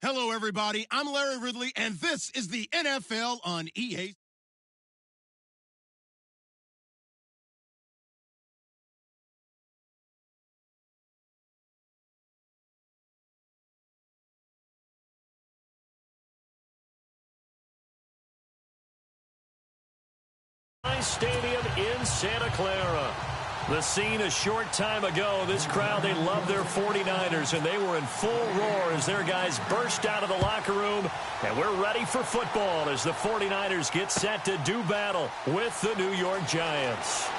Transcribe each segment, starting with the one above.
Hello, everybody. I'm Larry Ridley, and this is the NFL on EA. Stadium in Santa Clara. The scene a short time ago. This crowd, they love their 49ers, and they were in full roar as their guys burst out of the locker room. And we're ready for football as the 49ers get set to do battle with the New York Giants.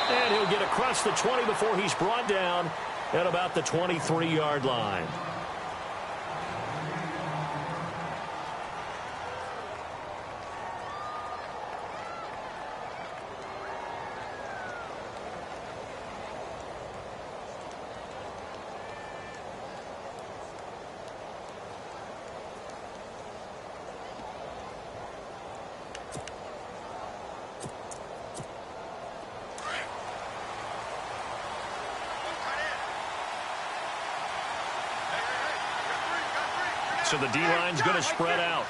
And he'll get across the 20 before he's brought down at about the 23-yard line. So the D-line's going to spread out.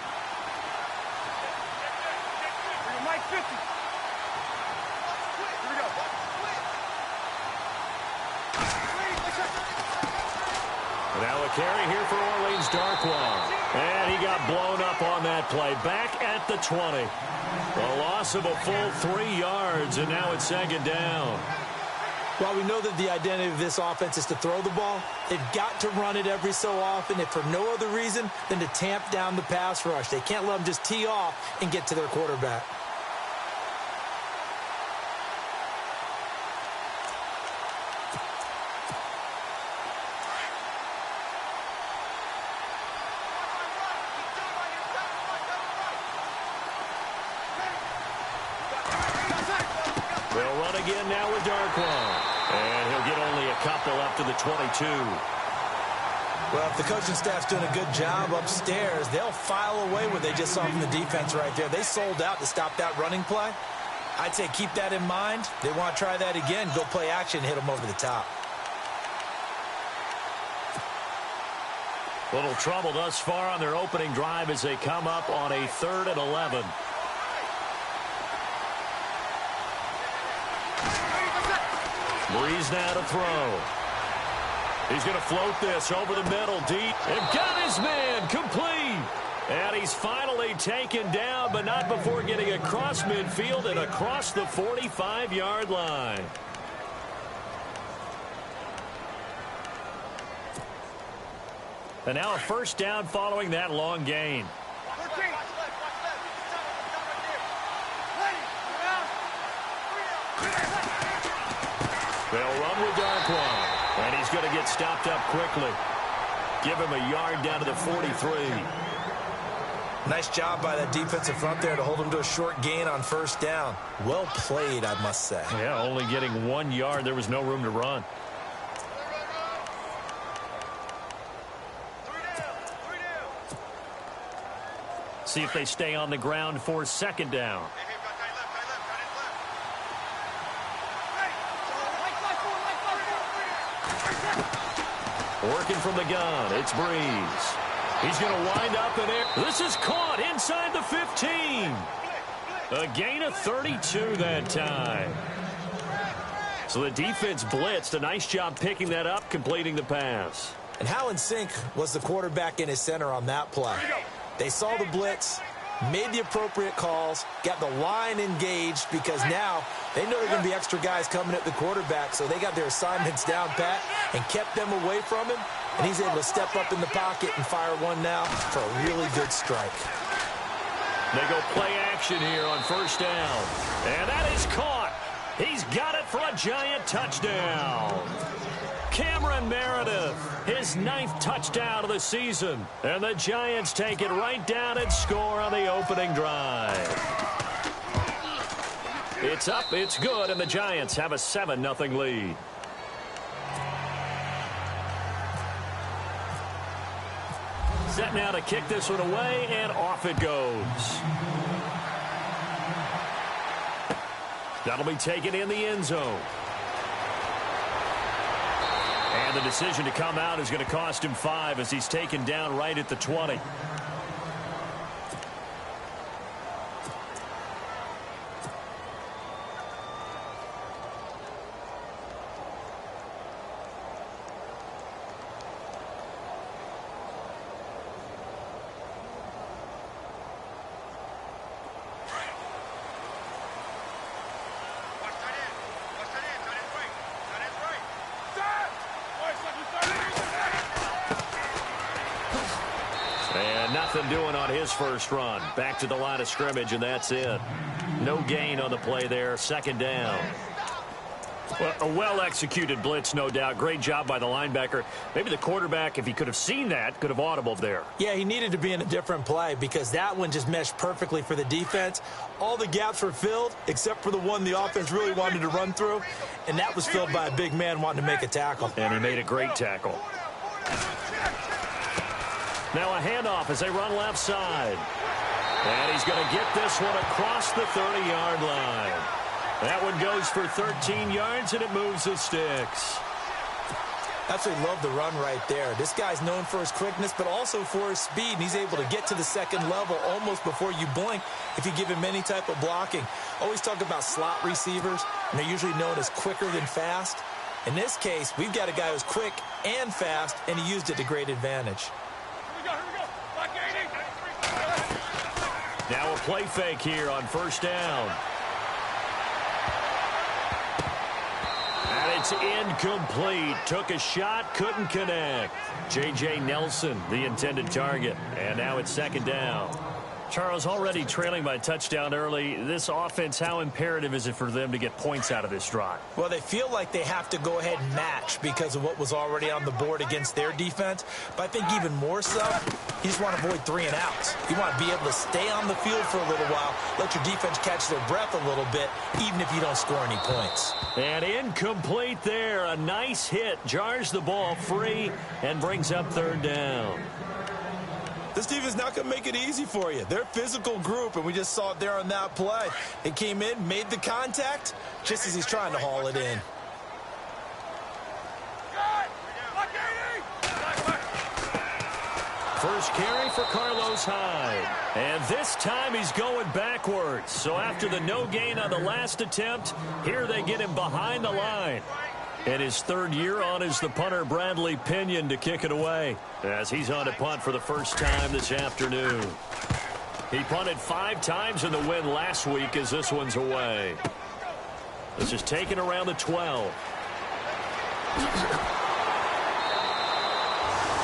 Now a carry here for Orleans Darkwa. And he got blown up on that play. Back at the 20. A loss of a full 3 yards, and now it's second down. While we know that the identity of this offense is to throw the ball, they've got to run it every so often, if for no other reason than to tamp down the pass rush. They can't let them just tee off and get to their quarterback. They'll run again now with Darkwa. And he'll get only a couple up to the 22. Well, if the coaching staff's doing a good job upstairs, they'll file away what they just saw from the defense right there. They sold out to stop that running play. I'd say keep that in mind. They want to try that again. Go play action, hit them over the top. Little trouble thus far on their opening drive as they come up on a 3rd and 11. Breeze now to throw. He's going to float this over the middle, deep, and got his man complete. And he's finally taken down, but not before getting across midfield and across the 45-yard line. And now a first down following that long gain. They'll run with Darkwa, and he's going to get stopped up quickly. Give him a yard down to the 43. Nice job by that defensive front there to hold him to a short gain on first down. Well played, I must say. Yeah, only getting 1 yard. There was no room to run. See if they stay on the ground for second down. Working from the gun, it's Breeze. He's going to wind up in air. This is caught inside the 15. A gain of 32 that time. So the defense blitzed. A nice job picking that up, completing the pass. And how in sync was the quarterback in his center on that play? They saw the blitz, made the appropriate calls, got the line engaged because now they know there are going to be extra guys coming at the quarterback, so they got their assignments down pat and kept them away from him, and he's able to step up in the pocket and fire one now for a really good strike. They go play action here on first down, and that is caught. He's got it for a Giant touchdown. Cameron Meredith, his 9th touchdown of the season. And the Giants take it right down and score on the opening drive. It's up, it's good, and the Giants have a 7-0 lead. Set now to kick this one away, and off it goes. That'll be taken in the end zone. And the decision to come out is going to cost him 5 as he's taken down right at the 20. And nothing doing on his first run. Back to the line of scrimmage, and that's it. No gain on the play there. Second down. Well, a well-executed blitz, no doubt. Great job by the linebacker. Maybe the quarterback, if he could have seen that, could have audibled there. Yeah, he needed to be in a different play because that one just meshed perfectly for the defense. All the gaps were filled except for the one the offense really wanted to run through, and that was filled by a big man wanting to make a tackle. And he made a great tackle. Now a handoff as they run left side. And he's going to get this one across the 30-yard line. That one goes for 13 yards, and it moves the sticks. Absolutely love the run right there. This guy's known for his quickness, but also for his speed, and he's able to get to the second level almost before you blink if you give him any type of blocking. Always talk about slot receivers, and they're usually known as quicker than fast. In this case, we've got a guy who's quick and fast, and he used it to great advantage. Now a play fake here on first down. And it's incomplete. Took a shot, couldn't connect. J.J. Nelson, the intended target. And now it's second down. Charles, already trailing by a touchdown early. This offense, how imperative is it for them to get points out of this drive? Well, they feel like they have to go ahead and match because of what was already on the board against their defense. But I think even more so, you just want to avoid 3 and outs. You want to be able to stay on the field for a little while, let your defense catch their breath a little bit, even if you don't score any points. And incomplete there. A nice hit. Jars the ball free and brings up third down. This defense is not going to make it easy for you. They're a physical group, and we just saw it there on that play. It came in, made the contact, just as he's trying to haul it in. First carry for Carlos Hyde. And this time he's going backwards. So after the no gain on the last attempt, here they get him behind the line. And his third year on is the punter Bradley Pinion to kick it away as he's on to punt for the first time this afternoon. He punted 5 times in the win last week as this one's away. This is taken around the 12.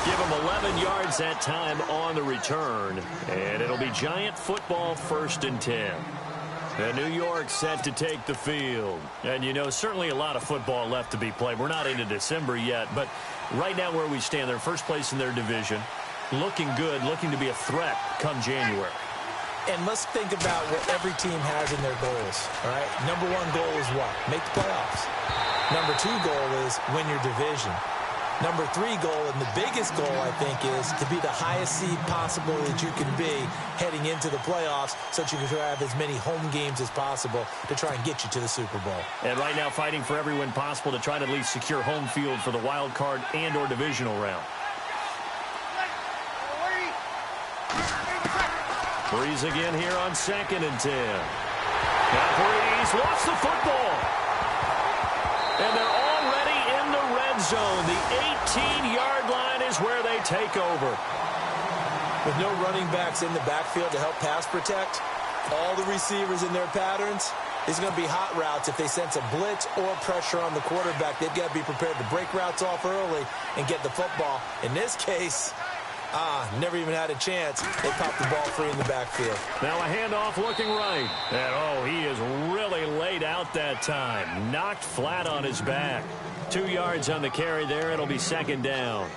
Give him 11 yards that time on the return. And it'll be Giant football 1st and 10. And New York set to take the field. And, you know, certainly a lot of football left to be played. We're not into December yet, but right now where we stand, they're first place in their division. Looking good, looking to be a threat come January. And let's think about what every team has in their goals, all right? Number 1 goal is what? Make the playoffs. Number 2 goal is win your division. Number 3 goal, and the biggest goal, I think, is to be the highest seed possible that you can be heading into the playoffs so that you can have as many home games as possible to try and get you to the Super Bowl. And right now fighting for every win possible to try to at least secure home field for the wild card and or divisional round. Breeze again here on 2nd and 10. Now Breeze lost the football. And they're already in the red zone. The 18-yard line is where they take over. With no running backs in the backfield to help pass protect, all the receivers in their patterns, it's going to be hot routes. If they sense a blitz or pressure on the quarterback, they've got to be prepared to break routes off early and get the football. In this case, never even had a chance. They popped the ball free in the backfield. Now a handoff looking right. And, he is really laid out that time. Knocked flat on his back. 2 yards on the carry there. It'll be 2nd down.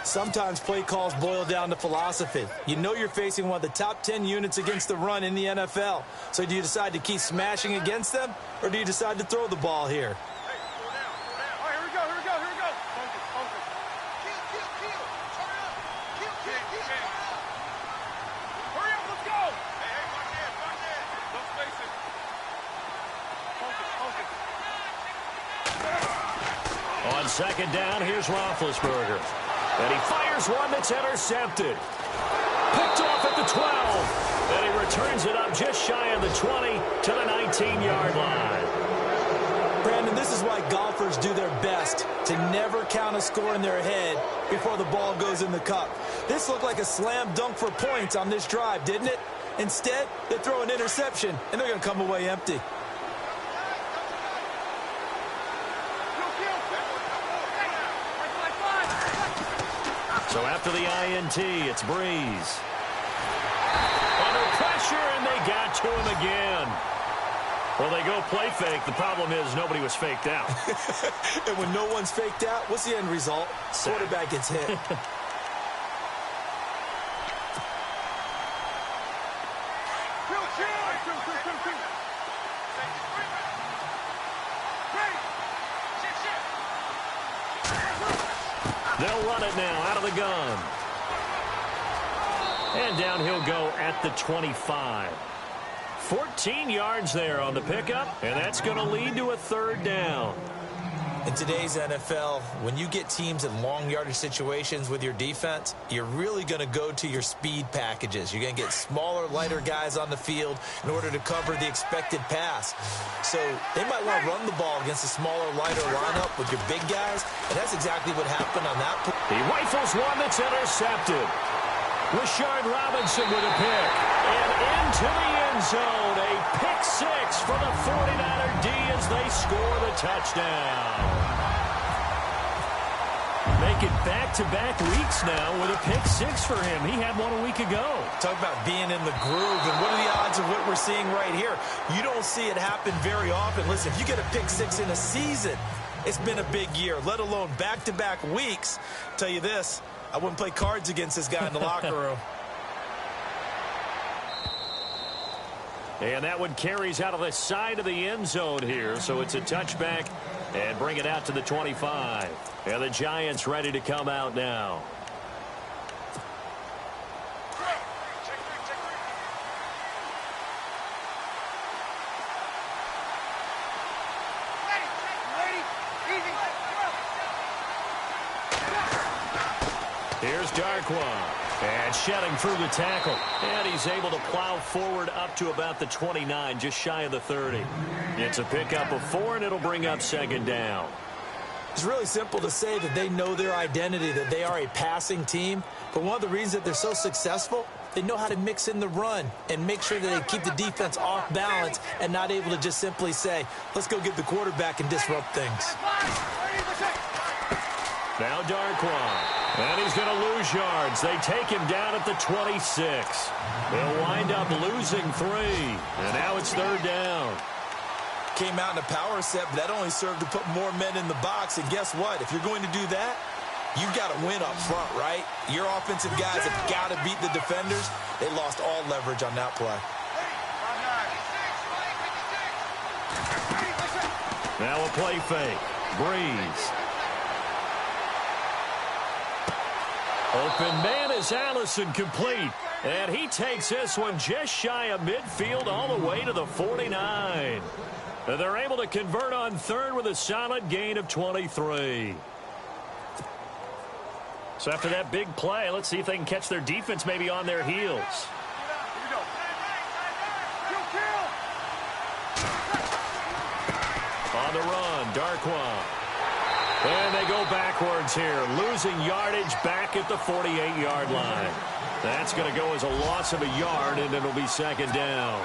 Sometimes play calls boil down to philosophy. You know you're facing one of the top 10 units against the run in the NFL. So do you decide to keep smashing against them, or do you decide to throw the ball here? On second down, here's Roethlisberger. And he fires one that's intercepted. Picked off at the 12. And he returns it up just shy of the 20 to the 19-yard line. Brandon, this is why golfers do their best to never count a score in their head before the ball goes in the cup. This looked like a slam dunk for points on this drive, didn't it? Instead, they throw an interception, and they're going to come away empty. So after the INT, it's Breeze. Under pressure, and they got to him again. Well, they go play fake. The problem is nobody was faked out. And when no one's faked out, what's the end result? Quarterback gets hit. They'll run it now out of the gun. And down he'll go at the 25. 14 yards there on the pickup, and that's going to lead to a third down. In today's NFL, when you get teams in long yardage situations with your defense, you're really going to go to your speed packages. You're going to get smaller, lighter guys on the field in order to cover the expected pass. So they might want to run the ball against a smaller, lighter lineup with your big guys, and that's exactly what happened on that play. He rifles one that's intercepted. Rashard Robinson with a pick. And into the end zone. A pick six for the 49er D as they score the touchdown. Make it back-to-back weeks now with a pick six for him. He had one a week ago. Talk about being in the groove, and what are the odds of what we're seeing right here? You don't see it happen very often. Listen, if you get a pick six in a season, it's been a big year, let alone back-to-back weeks. Tell you this, I wouldn't play cards against this guy in the locker room. And that one carries out of the side of the end zone here, so it's a touchback and bring it out to the 25. And the Giants ready to come out now. Here's Darkwa. And shedding through the tackle. And he's able to plow forward up to about the 29, just shy of the 30. It's a pickup of 4, and it'll bring up second down. It's really simple to say that they know their identity, that they are a passing team. But one of the reasons that they're so successful, they know how to mix in the run and make sure that they keep the defense off balance and not able to just simply say, let's go get the quarterback and disrupt things. Now Darkwa. And he's going to lose yards. They take him down at the 26. They'll wind up losing 3. And now it's third down. Came out in a power set, but that only served to put more men in the box. And guess what? If you're going to do that, you've got to win up front, right? Your offensive guys have got to beat the defenders. They lost all leverage on that play. Now a play fake. Breeze. Open man is Allison complete. And he takes this one just shy of midfield all the way to the 49. And they're able to convert on third with a solid gain of 23. So after that big play, let's see if they can catch their defense maybe on their heels. On the run, Darkwa. And they go backwards here, losing yardage back at the 48-yard line. That's going to go as a loss of a yard, and it'll be second down.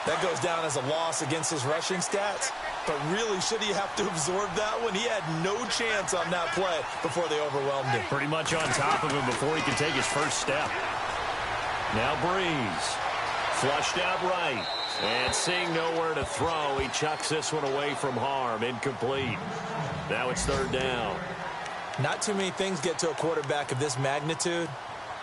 That goes down as a loss against his rushing stats. But really, should he have to absorb that one? He had no chance on that play before they overwhelmed him. Pretty much on top of him before he can take his first step. Now Breeze. Flushed out right. And seeing nowhere to throw, he chucks this one away from harm. Incomplete. Now it's third down. Not too many things get to a quarterback of this magnitude,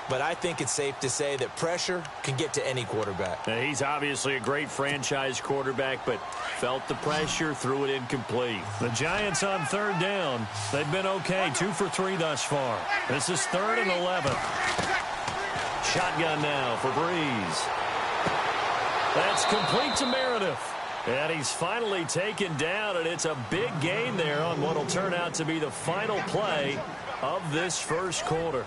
but I think it's safe to say that pressure can get to any quarterback. Now, he's obviously a great franchise quarterback, but felt the pressure, threw it incomplete. The Giants on third down. They've been okay, 2 for 3 thus far. This is 3rd and 11. Shotgun now for Breeze. That's complete to Meredith. And he's finally taken down, and it's a big gain there on what will turn out to be the final play of this first quarter.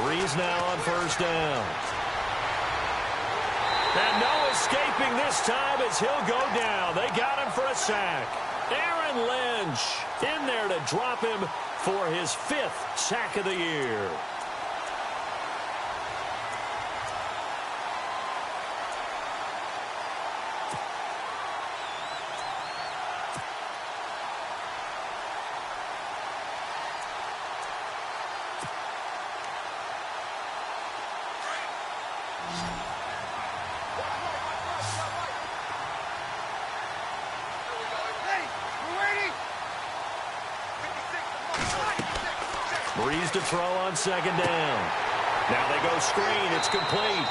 Breeze now on first down. And no escaping this time as he'll go down. They got him for a sack. Aaron Lynch in there to drop him for his 5th sack of the year. Breeze to throw on second down. Now they go screen. It's complete.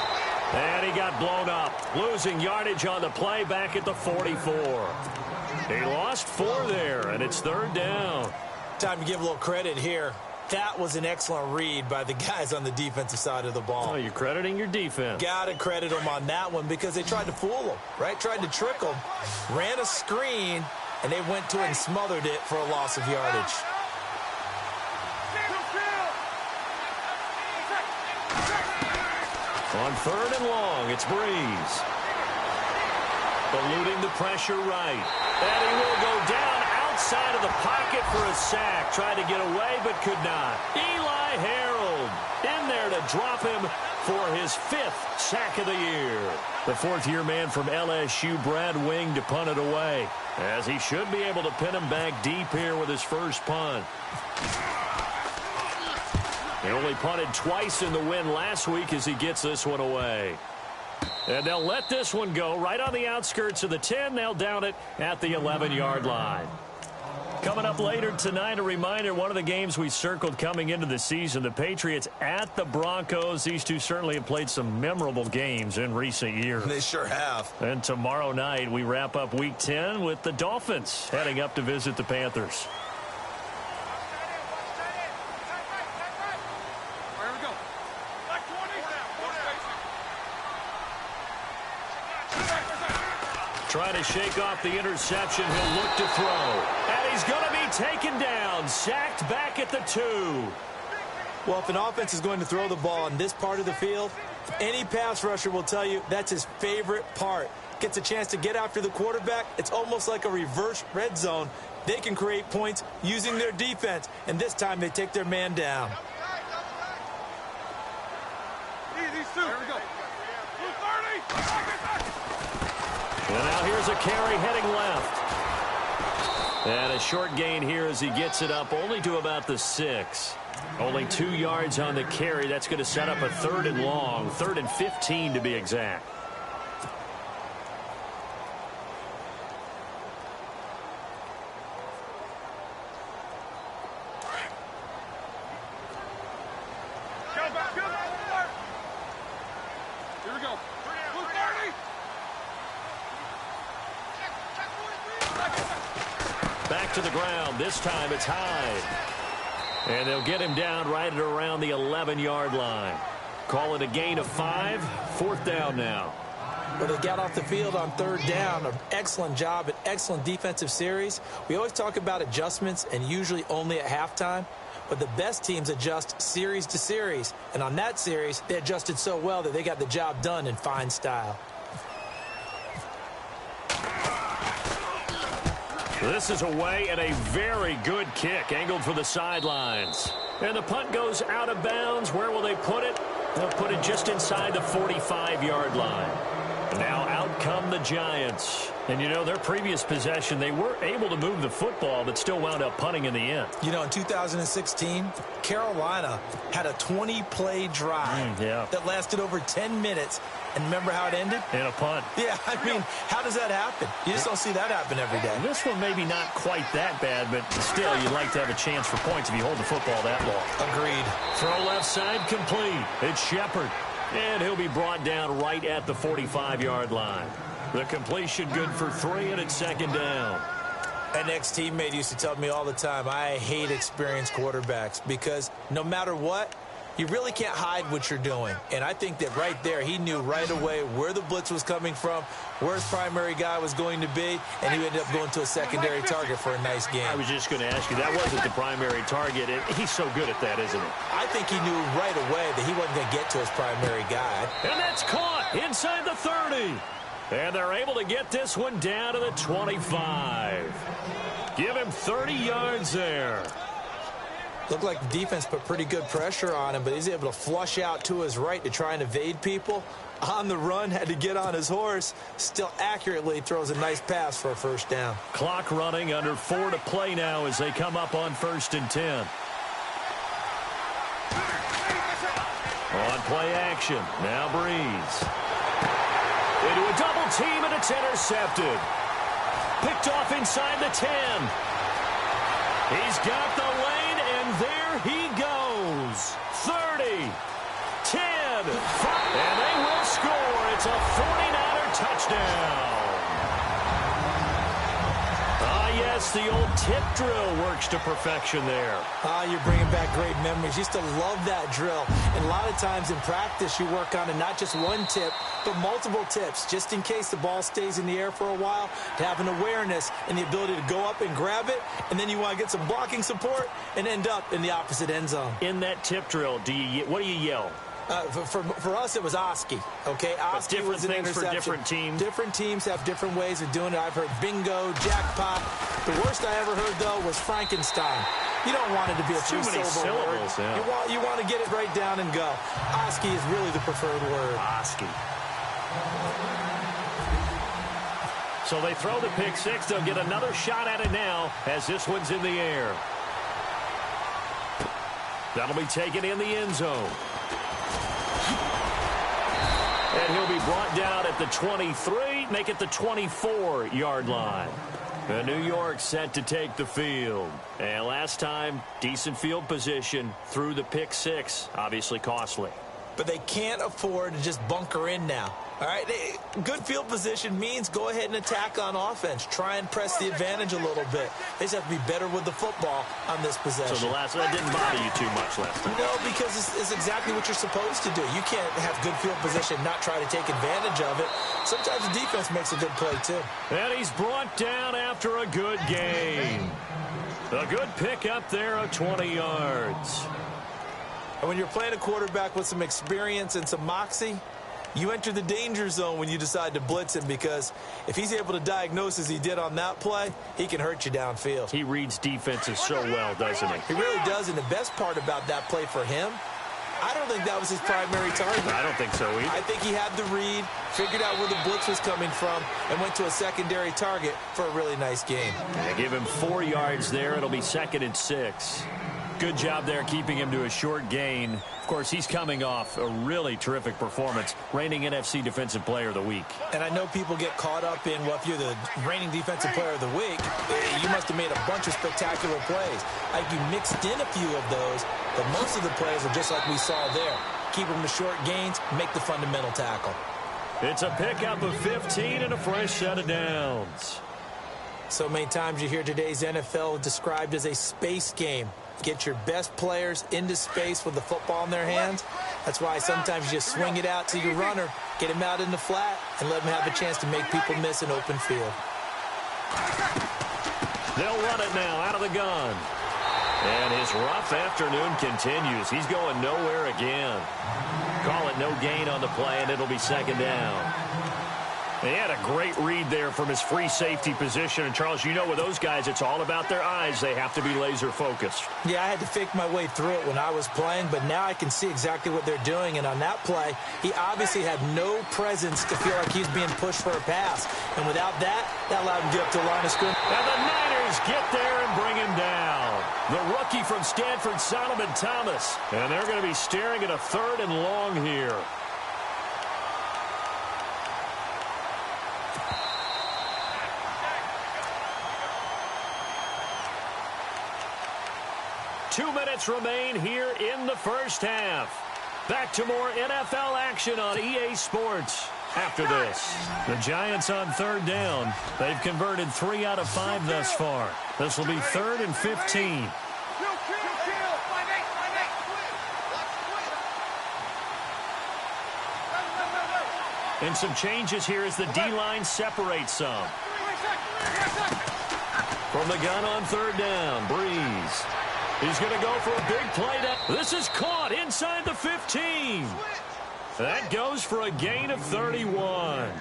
And he got blown up. Losing yardage on the play back at the 44. He lost 4 there, and it's third down. Time to give a little credit here. That was an excellent read by the guys on the defensive side of the ball. Oh, you're crediting your defense. Got to credit them on that one because they tried to fool them, right? Tried to trick them. Ran a screen, and they went to it and smothered it for a loss of yardage. On third and long, it's Breeze. Eluding the pressure right. And he will go down outside of the pocket for a sack. Tried to get away, but could not. Eli Harold in there to drop him for his 5th sack of the year. The 4th-year man from LSU, Brad Wing, to punt it away, as he should be able to pin him back deep here with his first punt. He only punted twice in the win last week as he gets this one away. And they'll let this one go right on the outskirts of the 10. They'll down it at the 11-yard line. Coming up later tonight, a reminder, one of the games we circled coming into the season, the Patriots at the Broncos. These two certainly have played some memorable games in recent years. They sure have. And tomorrow night, we wrap up Week 10 with the Dolphins heading up to visit the Panthers. Trying to shake off the interception. He'll look to throw. And he's going to be taken down. Sacked back at the 2. Well, if an offense is going to throw the ball on this part of the field, any pass rusher will tell you that's his favorite part. Gets a chance to get after the quarterback. It's almost like a reverse red zone. They can create points using their defense. And this time they take their man down. There we go. 230. And now here's a carry heading left. And a short gain here as he gets it up only to about the 6. Only 2 yards on the carry. That's going to set up a 3rd and long. 3rd and 15 to be exact. Here we go. 230. Back to the ground. This time it's Hyde. And they'll get him down right at around the 11-yard line. Call it a gain of 5. 4th down now. Well, they got off the field on 3rd down. An excellent job, an excellent defensive series. We always talk about adjustments and usually only at halftime. But the best teams adjust series to series. And on that series, they adjusted so well that they got the job done in fine style. This is away and a very good kick angled for the sidelines. And the punt goes out of bounds. Where will they put it? They'll put it just inside the 45-yard line. Now out come the Giants. And, you know, their previous possession, they were able to move the football, but still wound up punting in the end. You know, in 2016, Carolina had a 20-play drive that lasted over 10 minutes. And remember how it ended? In a punt. Yeah, I mean, how does that happen? You just don't see that happen every day. This one maybe not quite that bad, but still, you'd like to have a chance for points if you hold the football that long. Agreed. Throw left side complete. It's Shepard. And he'll be brought down right at the 45-yard line. The completion good for 3, and it's second down. An ex-teammate used to tell me all the time, I hate experienced quarterbacks because no matter what, you really can't hide what you're doing. And I think that right there, he knew right away where the blitz was coming from, where his primary guy was going to be, and he ended up going to a secondary target for a nice game. I was just going to ask you, that wasn't the primary target. He's so good at that, isn't he? I think he knew right away that he wasn't going to get to his primary guy. And that's caught inside the 30. And they're able to get this one down to the 25. Give him 30 yards there. Looked like the defense put pretty good pressure on him, but he's able to flush out to his right to try and evade people. On the run, had to get on his horse. Still accurately throws a nice pass for a first down. Clock running, under 4 to play now as they come up on 1st and 10. On play action, now Breeze. Into a double team, and it's intercepted. Picked off inside the 10. He's got the lane, and there he goes. 30, 10, 5, and they will score. It's a 49er touchdown. Yes, the old tip drill works to perfection there. You're bringing back great memories. Used to love that drill. And a lot of times in practice, you work on it, not just one tip, but multiple tips, just in case the ball stays in the air for a while, to have an awareness and the ability to go up and grab it, and then you want to get some blocking support and end up in the opposite end zone. In that tip drill, what do you yell? For us, it was Oski. Okay, Oski was an interception. For different teams. Different teams have different ways of doing it. I've heard bingo, jackpot. The worst I ever heard, though, was Frankenstein. You don't want it to be a three-syllable word. Yeah. You want to get it right down and go. Oski is really the preferred word. Oski. So they throw the pick six. They'll get another shot at it now as this one's in the air. That'll be taken in the end zone. And he'll be brought down at the 23, make it the 24-yard line. And New York set to take the field. And last time, decent field position through the pick six, obviously costly. But they can't afford to just bunker in now. All right, good field position means go ahead and attack on offense. Try and press the advantage a little bit. They just have to be better with the football on this possession. So that didn't bother you too much last time? No, because it's exactly what you're supposed to do. You can't have good field position, not try to take advantage of it. Sometimes the defense makes a good play, too. And he's brought down after a good gain. A good pickup there of 20 yards. And when you're playing a quarterback with some experience and some moxie, you enter the danger zone when you decide to blitz him, because if he's able to diagnose as he did on that play, he can hurt you downfield. He reads defenses so well, doesn't he? He really does, and the best part about that play for him, I don't think that was his primary target. I don't think so either. I think he had the read, figured out where the blitz was coming from, and went to a secondary target for a really nice game. They give him 4 yards there. It'll be 2nd and 6. Good job there keeping him to a short gain. Of course, he's coming off a really terrific performance, reigning NFC Defensive Player of the Week. And I know people get caught up in, well, if you're the reigning Defensive Player of the Week, you must have made a bunch of spectacular plays. Like, you mixed in a few of those, but most of the plays are just like we saw there. Keep them to short gains, make the fundamental tackle. It's a pickup of 15 and a fresh set of downs. So many times you hear today's NFL described as a space game. Get your best players into space with the football in their hands. That's why sometimes you just swing it out to your runner, get him out in the flat, and let him have a chance to make people miss an open field. They'll run it now out of the gun. And his rough afternoon continues. He's going nowhere again. Call it no gain on the play, and it'll be 2nd down. He had a great read there from his free safety position. And, Charles, you know with those guys, it's all about their eyes. They have to be laser-focused. Yeah, I had to fake my way through it when I was playing, but now I can see exactly what they're doing. And on that play, he obviously had no presence to feel like he's being pushed for a pass. And without that, that allowed him to get up to the line of scrimmage. And the Niners get there and bring him down. The rookie from Stanford, Solomon Thomas. And they're going to be staring at a 3rd and long here. Two minutes remain here in the first half. Back to more NFL action on EA Sports after this. The Giants on 3rd down. They've converted 3 out of 5 thus far. This will be 3rd and 15. And some changes here as the D-line separates some. From the gun on 3rd down, Breeze. He's going to go for a big play. This is caught inside the 15. That goes for a gain of 31.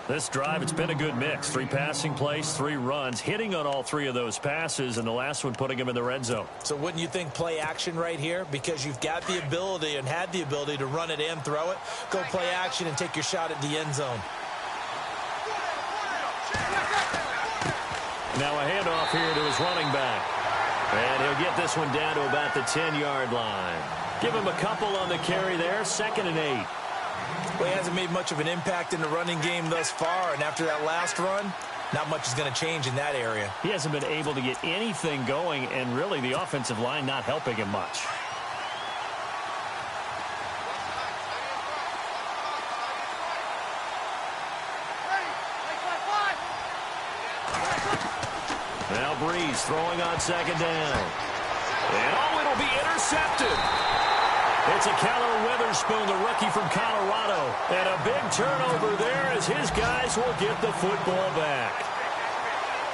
This drive, it's been a good mix. 3 passing plays, 3 runs, hitting on all 3 of those passes, and the last one putting him in the red zone. So wouldn't you think play action right here? Because you've got the ability and had the ability to run it and throw it. Go play action and take your shot at the end zone. Now a handoff here to his running back. And he'll get this one down to about the 10-yard line. Give him a couple on the carry there, 2nd and 8. Well, he hasn't made much of an impact in the running game thus far, and after that last run, not much is going to change in that area. He hasn't been able to get anything going, and really the offensive line not helping him much. Now Breeze throwing on 2nd down. And it'll be intercepted. It's a Keller Witherspoon, the rookie from Colorado. And a big turnover there as his guys will get the football back.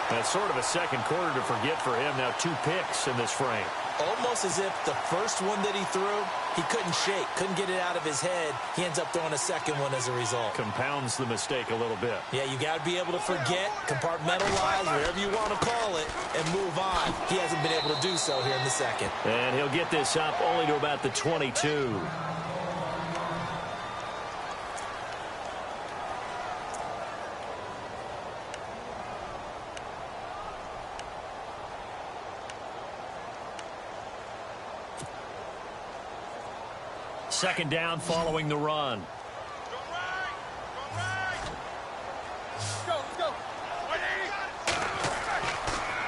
That's sort of a second quarter to forget for him. Now 2 picks in this frame. Almost as if the first one that he threw, he couldn't shake, couldn't get it out of his head. He ends up throwing a second one as a result. Compounds the mistake a little bit. Yeah, you got to be able to forget, compartmentalize, whatever you want to call it, and move on. He hasn't been able to do so here in the second. And he'll get this up only to about the 22. Second down following the run.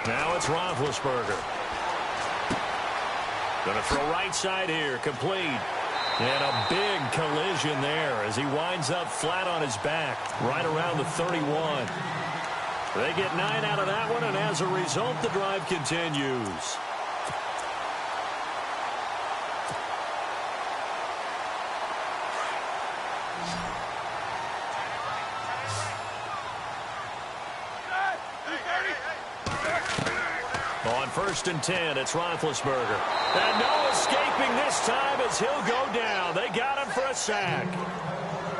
Now it's Roethlisberger. Going to throw right side here, complete. And a big collision there as he winds up flat on his back, right around the 31. They get 9 out of that one, and as a result, the drive continues. On 1st and 10, it's Roethlisberger. And no escaping this time as he'll go down. They got him for a sack.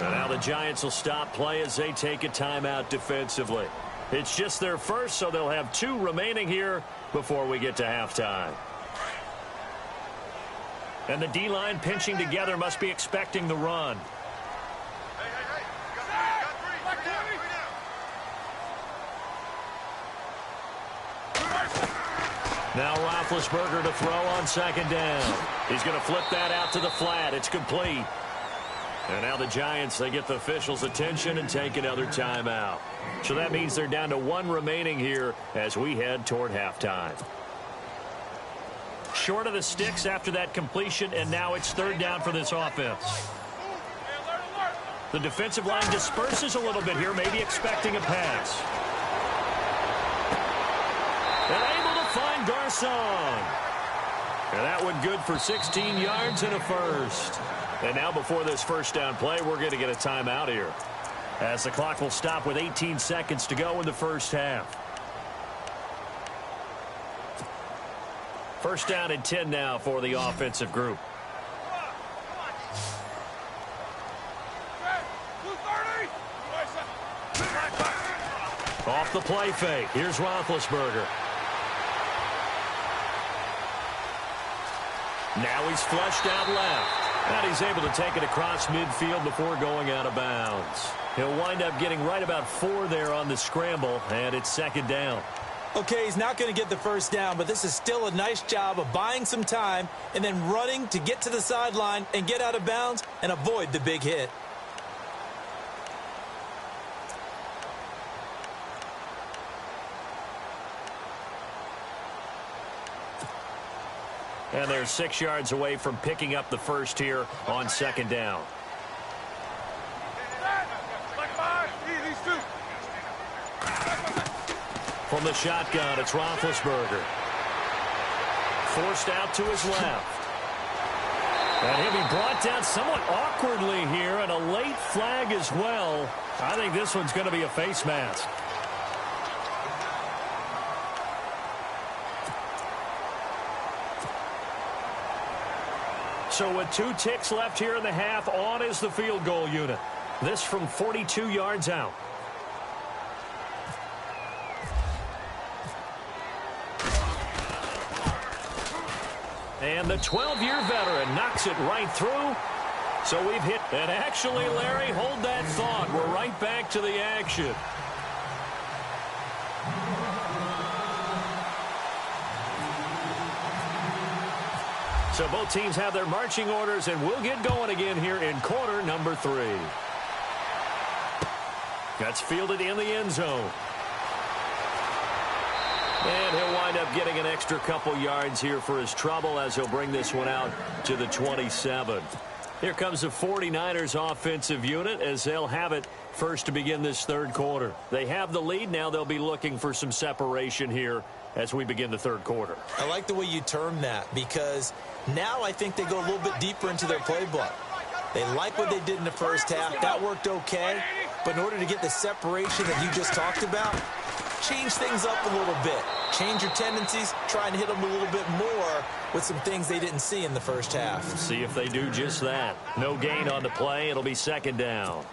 And now the Giants will stop play as they take a timeout defensively. It's just their first, so they'll have 2 remaining here before we get to halftime. And the D-line pinching together must be expecting the run. Now Roethlisberger to throw on 2nd down. He's going to flip that out to the flat. It's complete. And now the Giants, they get the officials' attention and take another timeout. So that means they're down to 1 remaining here as we head toward halftime. Short of the sticks after that completion, and now it's 3rd down for this offense. The defensive line disperses a little bit here, maybe expecting a pass. And able to find Garcon. And that one good for 16 yards and a first. And now before this first down play, we're going to get a timeout here, as the clock will stop with 18 seconds to go in the first half. 1st down and 10 now for the offensive group. Off the play fake. Here's Roethlisberger. Now he's flushed out left. And he's able to take it across midfield before going out of bounds. He'll wind up getting right about 4 there on the scramble, and it's second down. Okay, he's not going to get the first down, but this is still a nice job of buying some time and then running to get to the sideline and get out of bounds and avoid the big hit. And they're 6 yards away from picking up the first here on second down. From the shotgun, it's Roethlisberger. Forced out to his left. And he'll be brought down somewhat awkwardly here, and a late flag as well. I think this one's going to be a face mask. So with 2 ticks left here in the half, on is the field goal unit. This from 42 yards out. And the 12-year veteran knocks it right through. So we've hit. And actually, Larry, hold that thought. We're right back to the action. So both teams have their marching orders, and we'll get going again here in quarter number 3. That's fielded in the end zone. And he'll wind up getting an extra couple yards here for his trouble as he'll bring this one out to the 27. Here comes the 49ers offensive unit as they'll have it first to begin this third quarter. They have the lead. Now they'll be looking for some separation here as we begin the third quarter. I like the way you term that because now I think they go a little bit deeper into their playbook. They like what they did in the first half. That worked okay. But in order to get the separation that you just talked about, change things up a little bit. Change your tendencies. Try and hit them a little bit more with some things they didn't see in the first half. See if they do just that. No gain on the play. It'll be second down.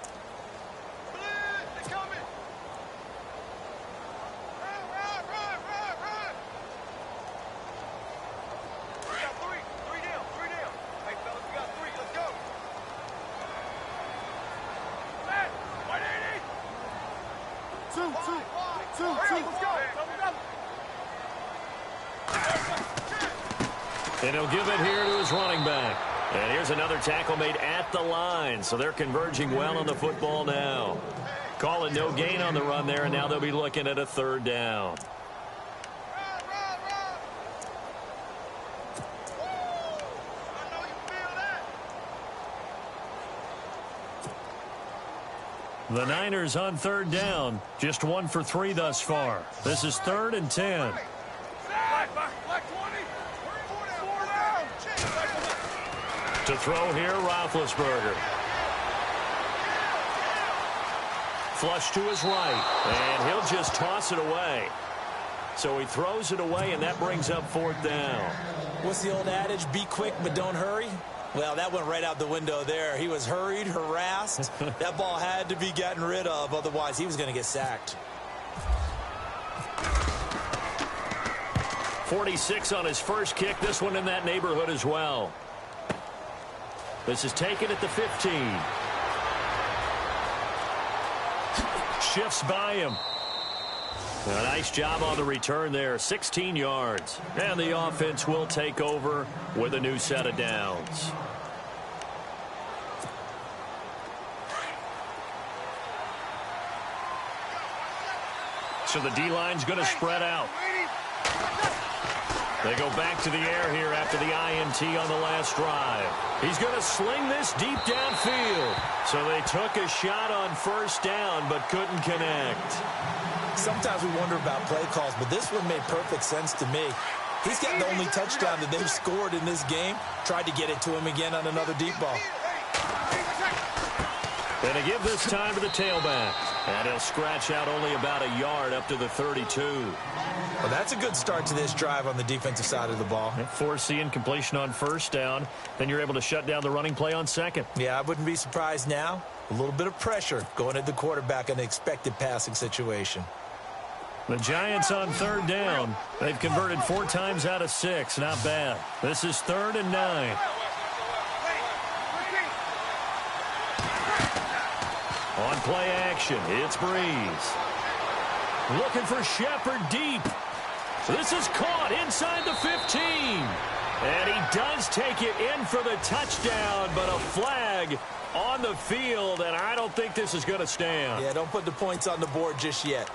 And he'll give it here to his running back. And here's another tackle made at the line. So they're converging well on the football now. Calling no gain on the run there, and now they'll be looking at a third down. The Niners on third down. Just 1 for 3 thus far. This is 3rd and 10. To throw here, Roethlisberger. Flush to his right, and he'll just toss it away. So he throws it away, and that brings up 4th down. What's the old adage? Be quick, but don't hurry. Well, that went right out the window there. He was hurried, harassed. That ball had to be gotten rid of, otherwise he was going to get sacked. 46 on his first kick. This one in that neighborhood as well. This is taken at the 15. Shifts by him. A nice job on the return there. 16 yards. And the offense will take over with a new set of downs. So the D-line's going to spread out. They go back to the air here after the INT on the last drive. He's going to sling this deep downfield. So they took a shot on first down but couldn't connect. Sometimes we wonder about play calls, but this one made perfect sense to me. He's got the only touchdown that they've scored in this game. Tried to get it to him again on another deep ball. Going to give this time to the tailback. And he'll scratch out only about a yard up to the 32. Well, that's a good start to this drive on the defensive side of the ball. Force the incompletion on first down. Then you're able to shut down the running play on second. Yeah, I wouldn't be surprised now. A little bit of pressure going at the quarterback in an expected passing situation. The Giants on third down. They've converted 4 times out of 6. Not bad. This is 3rd and 9. On play action, it's Breeze. Looking for Shepard deep. This is caught inside the 15. And he does take it in for the touchdown, but a flag on the field, and I don't think this is going to stand. Yeah, don't put the points on the board just yet.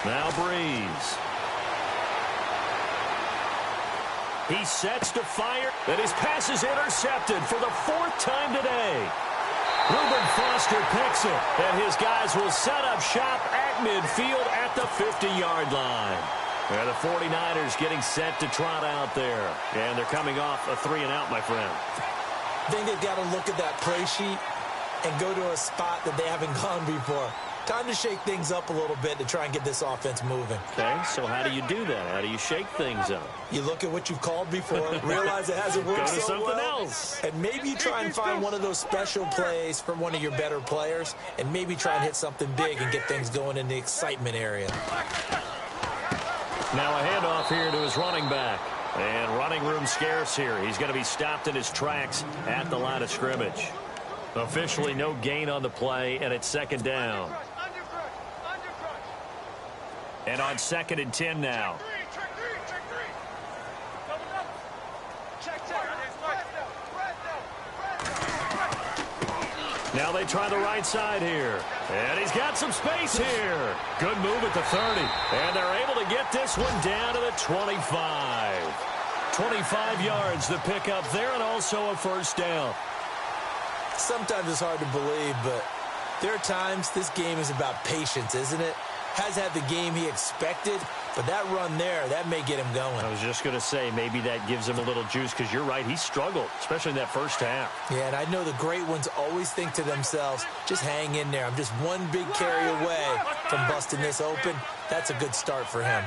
Now Breeze. He sets to fire, and his pass is intercepted for the 4th time today. Reuben Foster picks it, and his guys will set up shop at midfield at the 50-yard line. And the 49ers getting set to trot out there. And they're coming off a 3-and-out, my friend. I think they've got to look at that play sheet and go to a spot that they haven't gone before. Time to shake things up a little bit to try and get this offense moving. Okay, so how do you do that? How do you shake things up? You look at what you've called before, realize it hasn't worked Go to so something well, else. and maybe you try and find one of those special plays from one of your better players, and maybe try and hit something big and get things going in the excitement area. Now a handoff here to his running back. And running room scarce here. He's going to be stopped in his tracks at the line of scrimmage. Officially no gain on the play, and it's 2nd down. And on 2nd and 10 now. Now they try the right side here. And he's got some space here. Good move at the 30. And they're able to get this one down to the 25. 25 yards to pick up there, and also a 1st down. Sometimes it's hard to believe, but there are times this game is about patience, isn't it? Has had the game he expected, but that run there, that may get him going. I was just going to say, maybe that gives him a little juice, because you're right, he struggled, especially in that first half. Yeah, and I know the great ones always think to themselves, just hang in there. I'm just one big carry away from busting this open. That's a good start for him.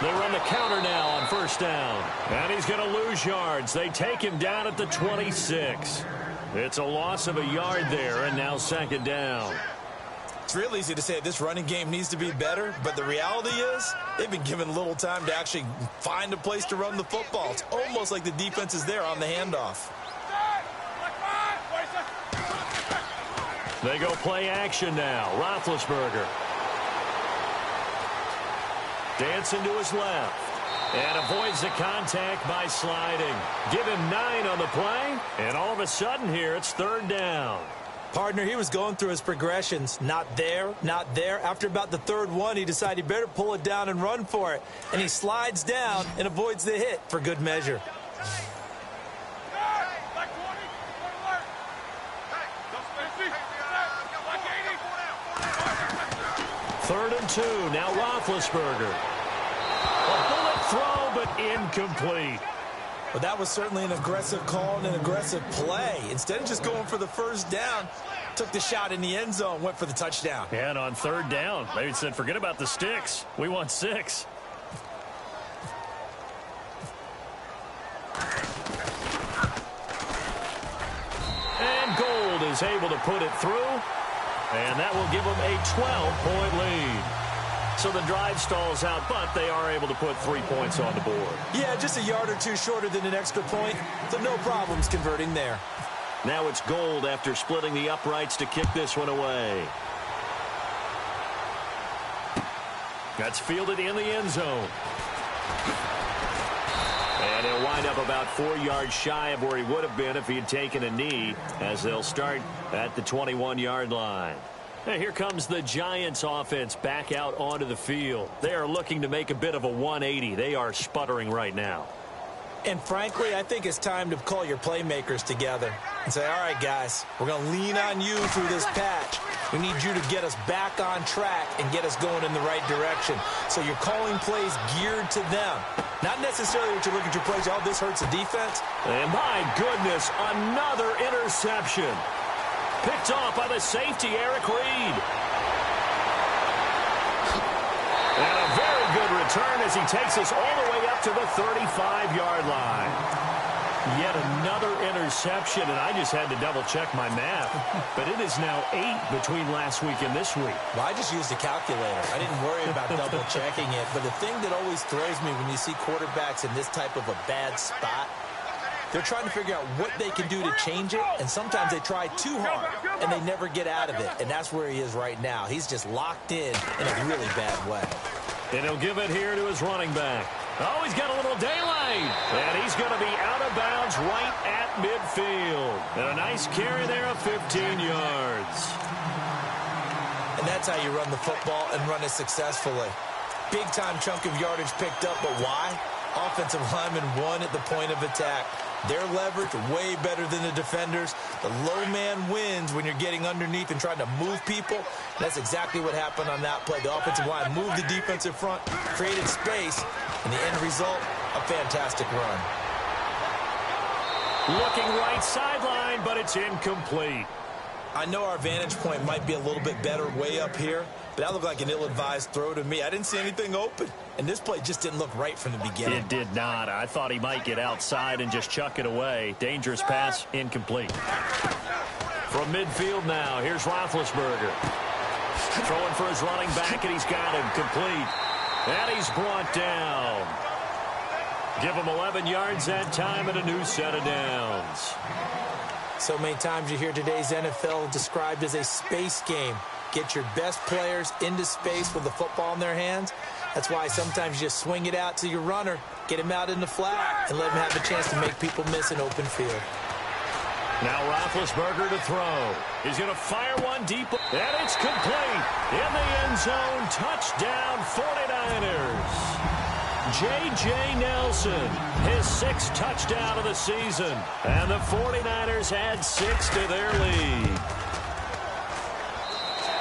They run the counter now on 1st down. And he's going to lose yards. They take him down at the 26. It's a loss of a yard there, and now 2nd down. It's real easy to say this running game needs to be better, but the reality is they've been given little time to actually find a place to run the football. It's almost like the defense is there on the handoff. They go play action now. Roethlisberger. Dancing to his left. And avoids the contact by sliding. Give him 9 on the play. And all of a sudden here, it's 3rd down. Partner, he was going through his progressions. Not there, not there. After about the 3rd one, he decided he better pull it down and run for it. And he slides down and avoids the hit for good measure. Third and 2. Now Roethlisberger. A bullet throw, but incomplete. Well, that was certainly an aggressive call and an aggressive play. Instead of just going for the 1st down, took the shot in the end zone, went for the touchdown. Yeah, and on 3rd down, they said, forget about the sticks. We want 6. And Gold is able to put it through. And that will give them a 12-point lead. So the drive stalls out, but they are able to put 3 points on the board. Yeah, just a yard or two shorter than an extra point, so no problems converting there. Now it's Gold after splitting the uprights to kick this one away. That's fielded in the end zone. And he'll wind up about 4 yards shy of where he would have been if he had taken a knee, as they'll start at the 21-yard line. Now here comes the Giants offense back out onto the field. They are looking to make a bit of a 180. They are sputtering right now. And frankly, I think it's time to call your playmakers together and say, all right, guys, we're going to lean on you through this patch. We need you to get us back on track and get us going in the right direction. So you're calling plays geared to them. Not necessarily what you look at your plays, oh, this hurts the defense. And my goodness, another interception. Picked off by the safety, Eric Reed. And a very good return as he takes us all the way up to the 35-yard line. Yet another interception, and I just had to double-check my math. But it is now 8 between last week and this week. Well, I just used a calculator. I didn't worry about double-checking it. But the thing that always throws me when you see quarterbacks in this type of a bad spot, they're trying to figure out what they can do to change it, and sometimes they try too hard, and they never get out of it. And that's where he is right now. He's just locked in a really bad way. And he'll give it here to his running back. Oh, he's got a little daylight. And he's going to be out of bounds right at midfield. And a nice carry there of 15 yards. And that's how you run the football and run it successfully. Big-time chunk of yardage picked up, but why? Offensive lineman won at the point of attack. Their leverage way better than the defenders. The low man wins when you're getting underneath and trying to move people. That's exactly what happened on that play. The offensive line moved the defensive front, created space, and the end result, a fantastic run. Looking right sideline, but it's incomplete. I know our vantage point might be a little bit better way up here, but that looked like an ill-advised throw to me. I didn't see anything open, and this play just didn't look right from the beginning. It did not. I thought he might get outside and just chuck it away. Dangerous pass, incomplete. From midfield now, here's Roethlisberger. Throwing for his running back, and he's got him complete. And he's brought down. Give him 11 yards that time and a new set of downs. So many times you hear today's NFL described as a space game. Get your best players into space with the football in their hands. That's why sometimes you just swing it out to your runner, get him out in the flat, and let him have a chance to make people miss an open field. Now Roethlisberger to throw. He's going to fire one deep, and it's complete. In the end zone, touchdown 49ers. J.J. Nelson, his 6th touchdown of the season. And the 49ers add 6 to their lead.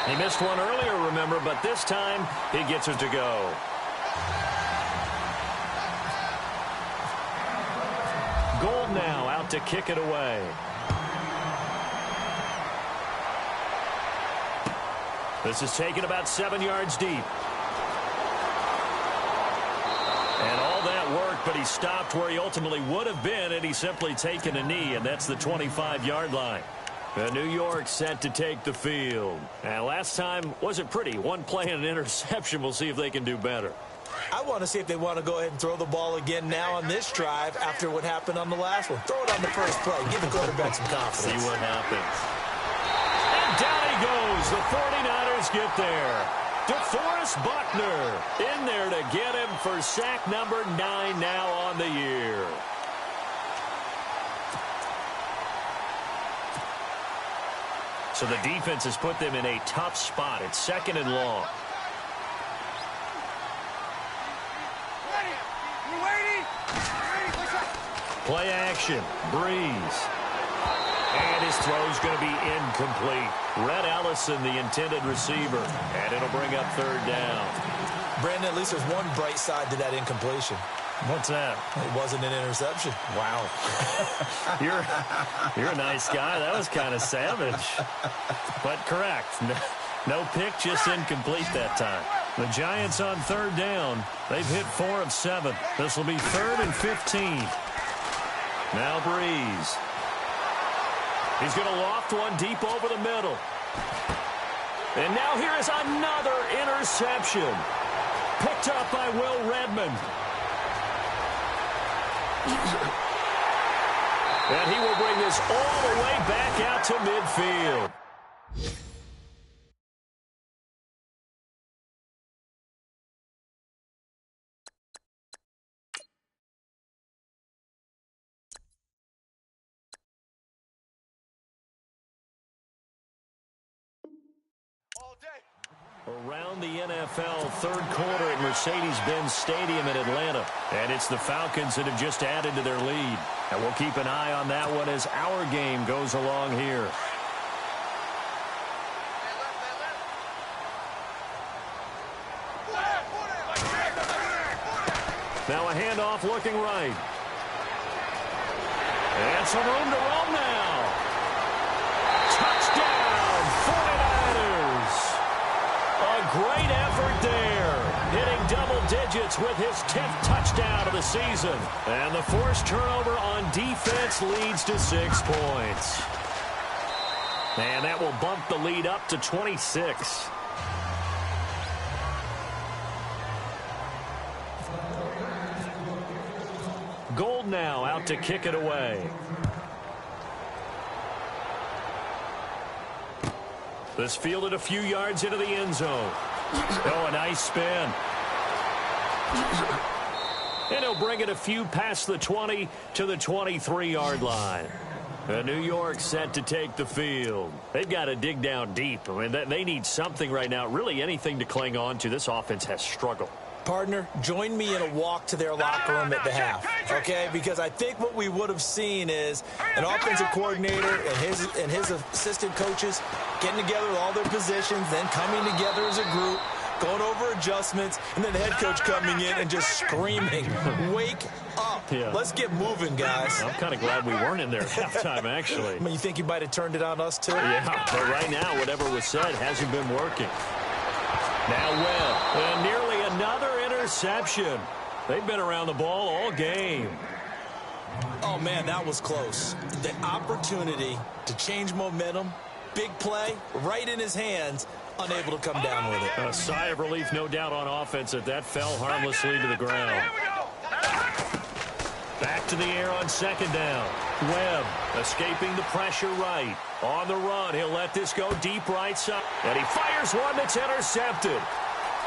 He missed one earlier, remember, but this time he gets it to go. Gold now out to kick it away. This is taken about 7 yards deep. And all that worked, but he stopped where he ultimately would have been, and he's simply taken a knee, and that's the 25-yard line. New York set to take the field. And last time wasn't pretty. One play and an interception. We'll see if they can do better. I want to see if they want to go ahead and throw the ball again now on this drive after what happened on the last one. Throw it on the first play. Give the quarterback some confidence. See what happens. And down he goes. The 49ers get there. DeForest Buckner in there to get him for sack number 9 now on the year. So the defense has put them in a tough spot. It's 2nd and long. Play action. Breeze. And his throw's going to be incomplete. Red Ellison, the intended receiver. And it'll bring up 3rd down. Brandon, at least there's one bright side to that incompletion. What's that? It wasn't an interception. Wow. You're a nice guy. That was kind of savage. But correct. No pick, just incomplete that time. The Giants on 3rd down. They've hit 4 of 7. This will be 3rd and 15. Now Breeze. He's going to loft one deep over the middle. And now here is another interception. Picked up by Will Redmond. And he will bring this all the way back out to midfield. Around the NFL, 3rd quarter at Mercedes-Benz Stadium in Atlanta. And it's the Falcons that have just added to their lead. And we'll keep an eye on that one as our game goes along here. Now a handoff looking right. And some room to roam now. Touchdown, 49ers. A great effort there. Hitting digits with his 10th touchdown of the season. And the forced turnover on defense leads to 6 points. And that will bump the lead up to 26. Gold now out to kick it away. This fielded a few yards into the end zone. Oh, a nice spin. And he'll bring it a few past the 20 to the 23-yard line. And New York set to take the field. They've got to dig down deep. I mean, they need something right now, really anything to cling on to. This offense has struggled. Partner, join me in a walk to their locker room at the half, okay? Because I think what we would have seen is an offensive coordinator and his assistant coaches getting together with all their positions, then coming together as a group, going over adjustments, and then the head coach coming in and just screaming, wake up. Yeah. Let's get moving, guys. I'm kind of glad we weren't in there at halftime, actually. I mean, you think you might have turned it on us, too? Yeah, but right now, whatever was said hasn't been working. Now Webb, and nearly another interception. They've been around the ball all game. Oh, man, that was close. The opportunity to change momentum, big play, right in his hands, unable to come down with it. A sigh of relief, no doubt, on offense that fell harmlessly to the ground. Back to the air on second down. Webb escaping the pressure right. On the run, he'll let this go deep right side. And he fires one that's intercepted.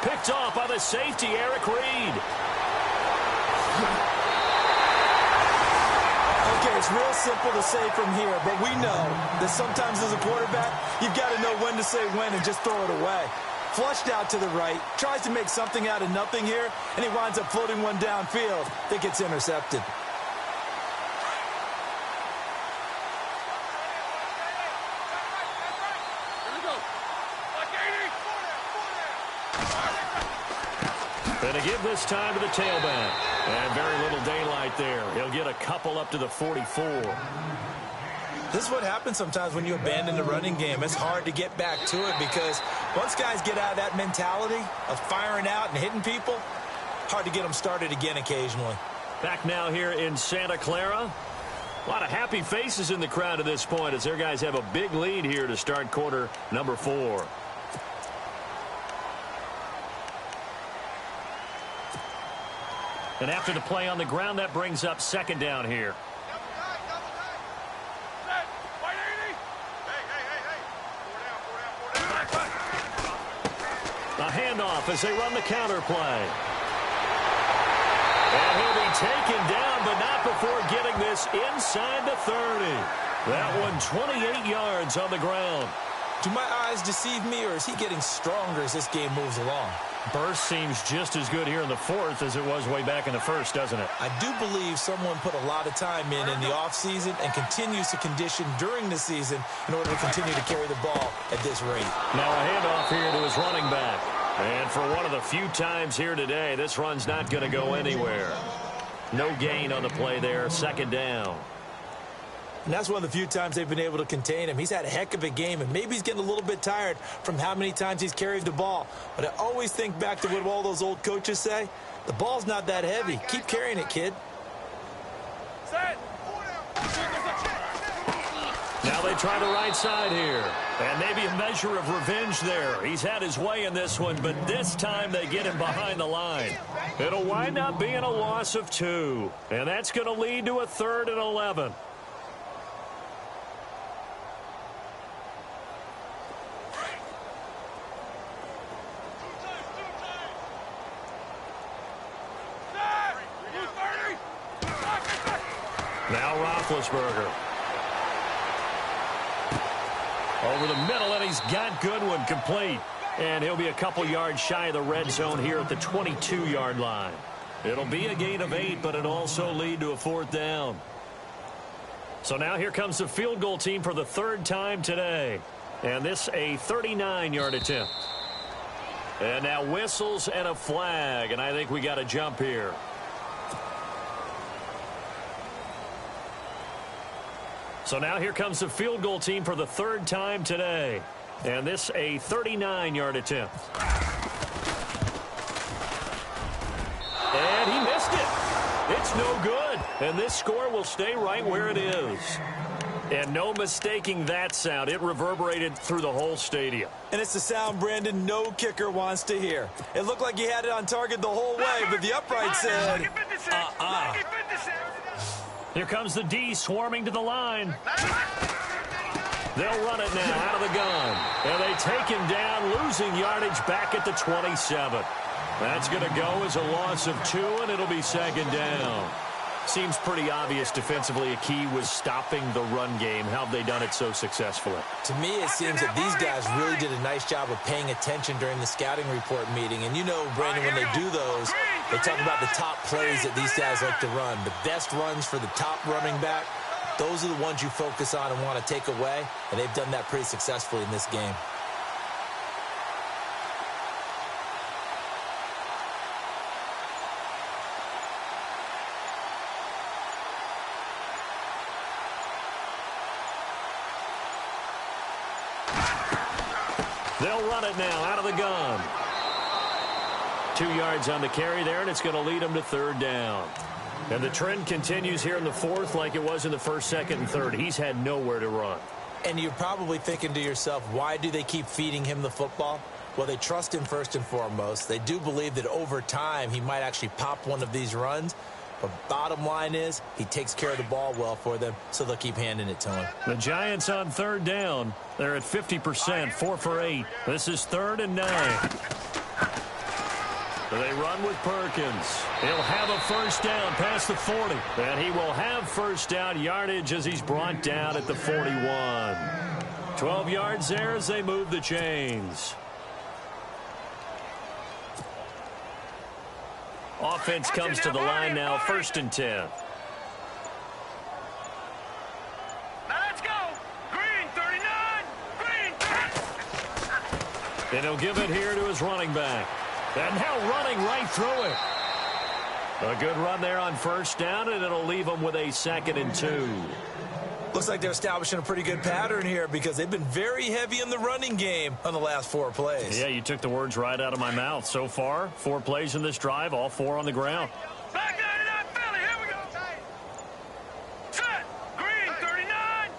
Picked off by the safety, Eric Reed. Okay, it's real simple to say from here, but we know that sometimes as a quarterback, you've got to know when to say when and just throw it away. Flushed out to the right, tries to make something out of nothing here, and he winds up floating one downfield that gets intercepted. And to give this time to the tailback. And very little daylight there. He'll get a couple up to the 44. This is what happens sometimes when you abandon the running game. It's hard to get back to it because once guys get out of that mentality of firing out and hitting people, hard to get them started again occasionally. Back now here in Santa Clara. A lot of happy faces in the crowd at this point as their guys have a big lead here to start quarter number 4. And after the play on the ground, that brings up second down here. A handoff as they run the counter play. And he'll be taken down, but not before getting this inside the 30. That one 28 yards on the ground. Do my eyes deceive me, or is he getting stronger as this game moves along? Burst seems just as good here in the fourth as it was way back in the first, doesn't it? I do believe someone put a lot of time in the offseason and continues to condition during the season in order to continue to carry the ball at this rate. Now a handoff here to his running back. And for one of the few times here today, this run's not going to go anywhere. No gain on the play there, second down. And that's one of the few times they've been able to contain him. He's had a heck of a game, and maybe he's getting a little bit tired from how many times he's carried the ball. But I always think back to what all those old coaches say. The ball's not that heavy. Keep carrying it, kid. Now they try the right side here. And maybe a measure of revenge there. He's had his way in this one, but this time they get him behind the line. It'll wind up being a loss of 2. And that's going to lead to a 3rd and 11. Now Roethlisberger. Over the middle, and he's got Goodwin complete. And he'll be a couple yards shy of the red zone here at the 22-yard line. It'll be a gain of 8, but it'll also lead to a 4th down. So now here comes the field goal team for the 3rd time today. And this a 39-yard attempt. And now whistles and a flag, and I think we got a jump here. So now here comes the field goal team for the 3rd time today. And this a 39-yard attempt. no good. And this score will stay right where it is. And no mistaking that sound. It reverberated through the whole stadium. And it's the sound, Brandon, no kicker wants to hear. It looked like he had it on target the whole way, but the upright said, Here comes the D swarming to the line. They'll run it now out of the gun. And they take him down, losing yardage back at the 27. That's going to go as a loss of 2, and it'll be second down. Seems pretty obvious defensively a key was stopping the run game. How have they done it so successfully? To me, it seems that these guys really did a nice job of paying attention during the scouting report meeting. And you know, Brandon, when they do those, they talk about the top plays that these guys like to run. The best runs for the top running back, those are the ones you focus on and want to take away. And they've done that pretty successfully in this game. They'll run it now out of the gun. 2 yards on the carry there, and it's going to lead them to third down. And the trend continues here in the fourth like it was in the first, second, and third. He's had nowhere to run. And you're probably thinking to yourself, why do they keep feeding him the football? Well, they trust him first and foremost. They do believe that over time he might actually pop one of these runs. But bottom line is he takes care of the ball well for them, so they'll keep handing it to him. The Giants on third down. They're at 50%, 4 for 8. This is 3rd and 9. They run with Perkins. He'll have a first down past the 40. And he will have first down yardage as he's brought down at the 41. 12 yards there as they move the chains. Offense comes to the line now, 1st and 10. Now let's go. Green, 39. Green. And he'll give it here to his running back. And now running right through it. A good run there on first down, and it'll leave them with a 2nd and 2. Looks like they're establishing a pretty good pattern here because they've been very heavy in the running game on the last 4 plays. Yeah, you took the words right out of my mouth. So far, 4 plays in this drive, all 4 on the ground. Back 99, Philly. Here we go. Set. Green, 39.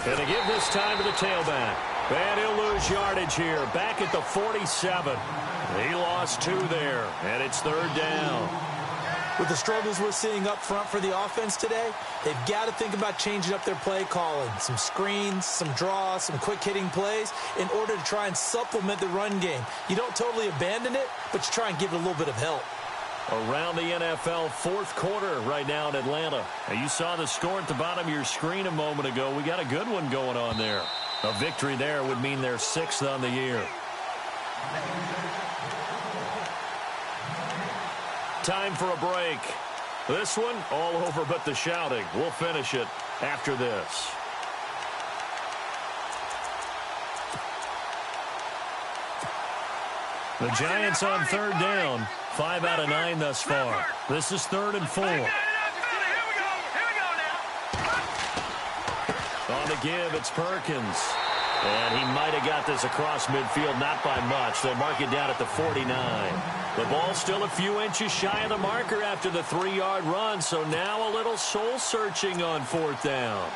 And they give this time to the tailback. And he'll lose yardage here. Back at the 47. He lost 2 there, and it's 3rd down. With the struggles we're seeing up front for the offense today, they've got to think about changing up their play calling. Some screens, some draws, some quick-hitting plays in order to try and supplement the run game. You don't totally abandon it, but you try and give it a little bit of help. Around the NFL 4th quarter right now in Atlanta. Now, you saw the score at the bottom of your screen a moment ago. We got a good one going on there. A victory there would mean they're 6th on the year. Time for a break. This one all over but the shouting. We'll finish it after this. The Giants on 3rd down. 5 out of 9 thus far. This is 3rd and 4. On the give, it's Perkins. And he might have got this across midfield, not by much. They'll mark it down at the 49. The ball still a few inches shy of the marker after the 3-yard run, so now a little soul-searching on 4th down.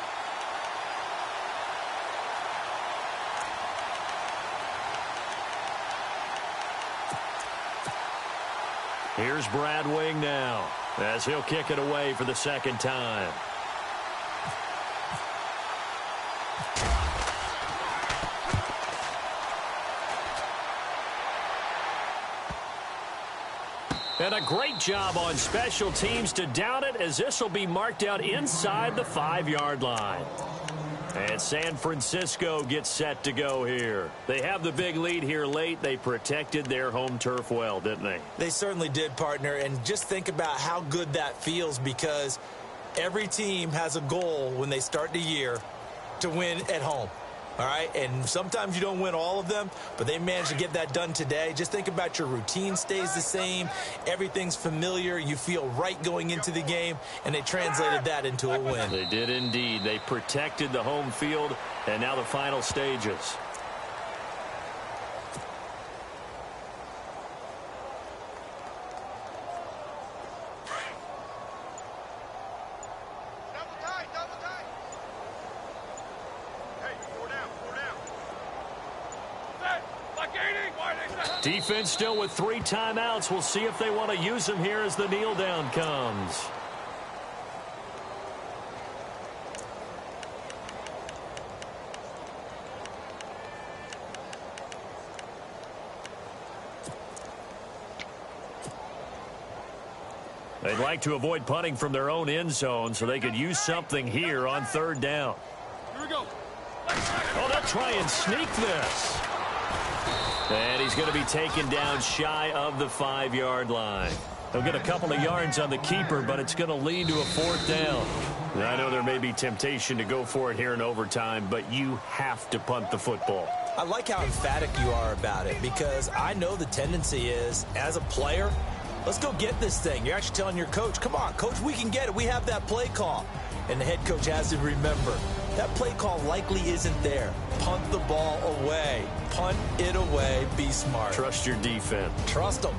Here's Brad Wing now, as he'll kick it away for the 2nd time. And a great job on special teams to down it, as this will be marked out inside the 5-yard line. And San Francisco gets set to go here. They have the big lead here late. They protected their home turf well, didn't they? They certainly did, partner. And just think about how good that feels, because every team has a goal when they start the year to win at home. All right, and sometimes you don't win all of them, but they managed to get that done today. Just think about your routine stays the same. Everything's familiar. You feel right going into the game, and they translated that into a win. They did indeed. They protected the home field, and now the final stages. Defense still with 3 timeouts. We'll see if they want to use them here as the kneel down comes. They'd like to avoid punting from their own end zone so they could use something here on 3rd down. Here we go. Oh, they'll try and sneak this. And he's going to be taken down shy of the 5-yard line. He'll get a couple of yards on the keeper, but it's going to lead to a 4th down. Now, I know there may be temptation to go for it here in overtime, but you have to punt the football. I like how emphatic you are about it because I know the tendency is, as a player, let's go get this thing. You're actually telling your coach, come on, coach, we can get it. We have that play call. And the head coach has to remember, that play call likely isn't there. Punt the ball away. Punt it away. Be smart. Trust your defense. Trust them.